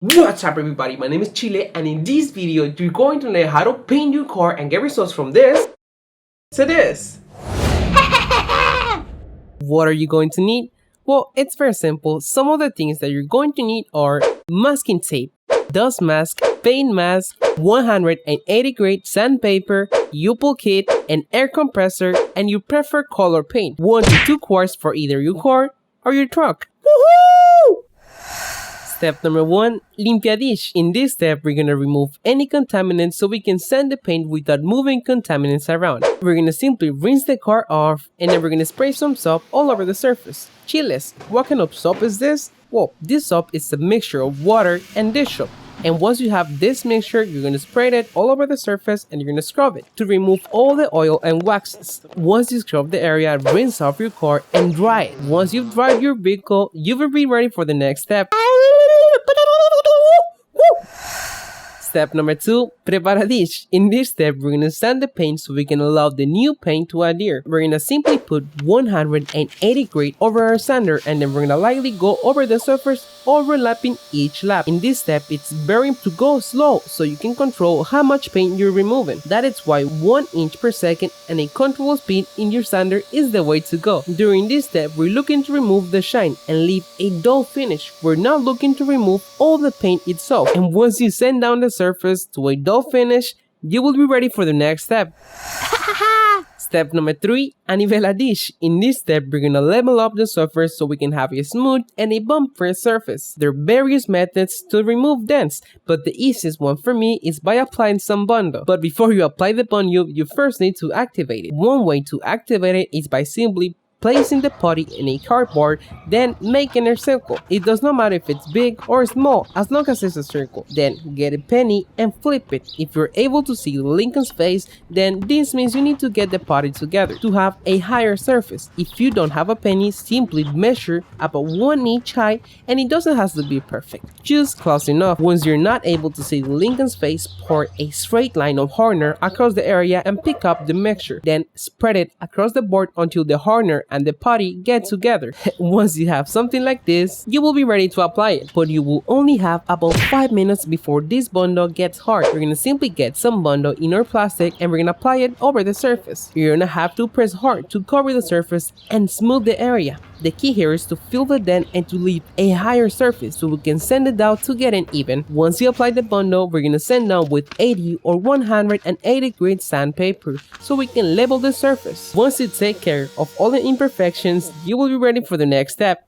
What's up everybody, my name is Chile and in this video you're going to learn how to paint your car and get results from this to this. What are you going to need? Well, it's very simple. Some of the things that you're going to need are masking tape, dust mask, paint mask, 180 grade sandpaper, U-pull kit, an air compressor, and your preferred color paint. 1 to 2 quarts for either your car or your truck. Woohoo! Step number 1, LIMPIADISH. In this step, we're gonna remove any contaminants so we can sand the paint without moving contaminants around. We're gonna simply rinse the car off and then we're gonna spray some soap all over the surface. Chiles, what kind of soap is this? Well, this soap is a mixture of water and dish soap. And once you have this mixture, you're gonna spray it all over the surface and you're gonna scrub it to remove all the oil and waxes. Once you scrub the area, rinse off your car and dry it. Once you've dried your vehicle, you will be ready for the next step. Step number 2, PREPARADISH. In this step, we're gonna sand the paint so we can allow the new paint to adhere. We're gonna simply put 180 grade over our sander and then we're gonna lightly go over the surface, overlapping each lap. In this step, it's very important to go slow so you can control how much paint you're removing. That is why 1 inch per second and a controllable speed in your sander is the way to go. During this step, we're looking to remove the shine and leave a dull finish. We're not looking to remove all the paint itself. And once you sand down the surface to a dull finish, you will be ready for the next step. Step number 3, ANIVELADISH. In this step, we're gonna level up the surface so we can have a smooth and a bump-free surface. There are various methods to remove dents, but the easiest one for me is by applying some Bondo. But before you apply the Bondo, you first need to activate it. One way to activate it is by simply placing the putty in a cardboard, then making a circle. It does not matter if it's big or small, as long as it's a circle. Then get a penny and flip it. If you're able to see Lincoln's face, then this means you need to get the putty together to have a higher surface. If you don't have a penny, simply measure about 1 inch high, and it doesn't have to be perfect, just close enough. Once you're not able to see Lincoln's face, pour a straight line of hardener across the area and pick up the mixture. Then spread it across the board until the hardener and the putty get together. Once you have something like this, you will be ready to apply it, but you will only have about 5 minutes before this Bondo gets hard. We're gonna simply get some Bondo in our plastic and we're gonna apply it over the surface. You're gonna have to press hard to cover the surface and smooth the area. The key here is to fill the dent and to leave a higher surface so we can sand it down to get it even. Once you apply the Bondo, we're gonna sand down with 80 or 180 grade sandpaper so we can level the surface. Once you take care of all the imperfections, you will be ready for the next step.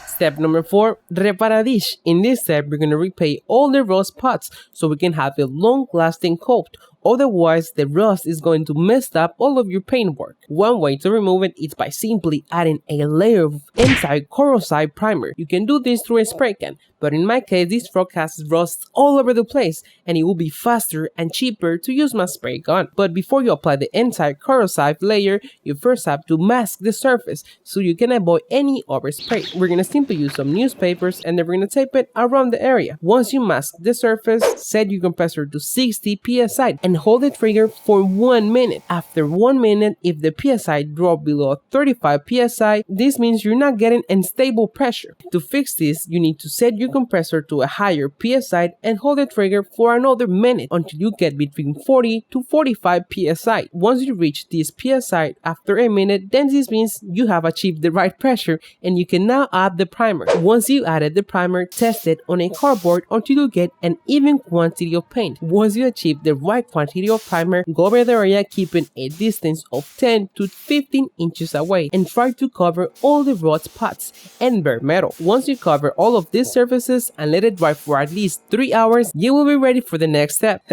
Step number 4, PREPARADISH. In this step, we're gonna repaint all the rust spots so we can have a long-lasting coat. Otherwise, the rust is going to mess up all of your paintwork. One way to remove it is by simply adding a layer of anti-corrosive primer. You can do this through a spray can, but in my case, this truck has rust all over the place and it will be faster and cheaper to use my spray gun. But before you apply the anti-corrosive layer, you first have to mask the surface so you can avoid any overspray. We're gonna simply use some newspapers and then we're gonna tape it around the area. Once you mask the surface, set your compressor to 60 psi and hold the trigger for 1 minute. After 1 minute, if the PSI drop below 35 PSI, this means you're not getting unstable pressure. To fix this, you need to set your compressor to a higher PSI and hold the trigger for another minute until you get between 40 to 45 PSI. Once you reach this PSI after a minute, then this means you have achieved the right pressure and you can now add the primer. Once you added the primer, test it on a cardboard until you get an even quantity of paint. Once you achieve the right quantity of primer, go over the area keeping a distance of 10 to 15 inches away and try to cover all the rust spots and bare metal. Once you cover all of these surfaces and let it dry for at least 3 hours, you will be ready for the next step.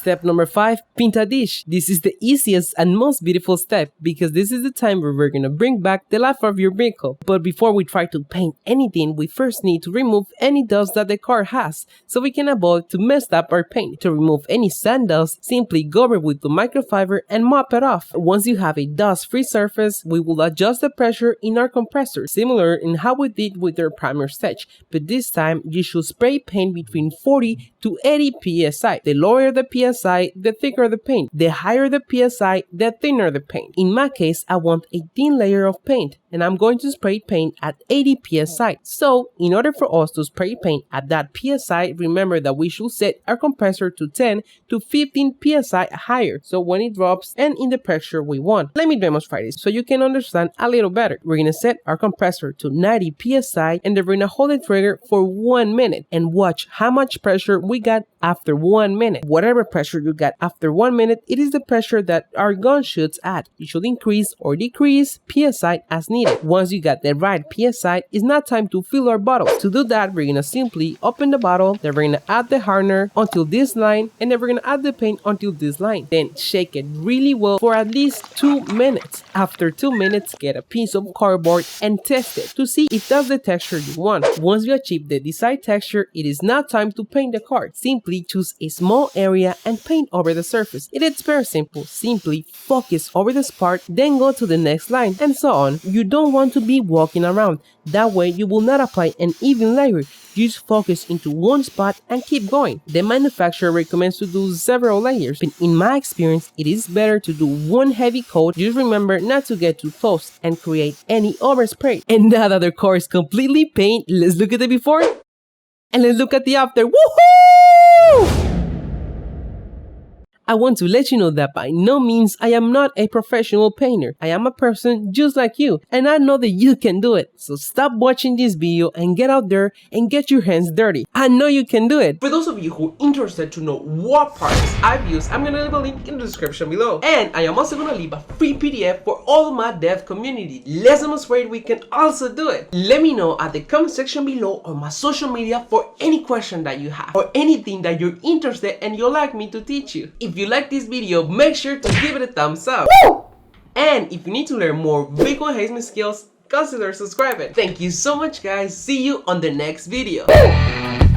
Step number 5, PINTADISH. This is the easiest and most beautiful step because this is the time where we're gonna bring back the life of your vehicle. But before we try to paint anything, we first need to remove any dust that the car has so we can avoid to mess up our paint. To remove any sand dust, simply go over with the microfiber and mop it off. Once you have a dust-free surface, we will adjust the pressure in our compressor, similar in how we did with our primer stage. But this time, you should spray paint between 40 to 80 psi. The lower the psi, PSI, the thicker the paint. The higher the PSI, the thinner the paint. In my case, I want a thin layer of paint, and I'm going to spray paint at 80 PSI. So, in order for us to spray paint at that PSI, remember that we should set our compressor to 10 to 15 PSI higher, so when it drops and in the pressure we want. Let me demonstrate this so you can understand a little better. We're gonna set our compressor to 90 PSI and then we're gonna hold the trigger for 1 minute and watch how much pressure we got after 1 minute. Whatever pressure you got after 1 minute, it is the pressure that our gun shoots at. You should increase or decrease PSI as needed. Once you got the right PSI, it's not time to fill our bottle. To do that, we're gonna simply open the bottle, then we're gonna add the hardener until this line, and then we're gonna add the paint until this line. Then shake it really well for at least 2 minutes. After 2 minutes, get a piece of cardboard and test it to see if that's the texture you want. Once you achieve the desired texture, it is now time to paint the card. Simply choose a small area and paint over the surface. It is very simple. Simply focus over the part, then go to the next line, and so on. You don't want to be walking around. That way you will not apply an even layer. Just focus into one spot and keep going. The manufacturer recommends to do several layers, but in my experience, it is better to do one heavy coat. Just remember not to get too close and create any overspray. And now that the car is completely painted, let's look at the before and let's look at the after. Woohoo! I want to let you know that by no means I am not a professional painter. I am a person just like you, and I know that you can do it. So stop watching this video and get out there and get your hands dirty. I know you can do it. For those of you who are interested to know what products I've used, I'm gonna leave a link in the description below. And I am also gonna leave a free PDF for all my dev community. Let's demonstrate we can also do it. Let me know at the comment section below or my social media for any question that you have or anything that you're interested and you'd like me to teach you. If you like this video, make sure to give it a thumbs up. Woo! And if you need to learn more vehicle enhancement skills, consider subscribing. Thank you so much, guys. See you on the next video. Woo!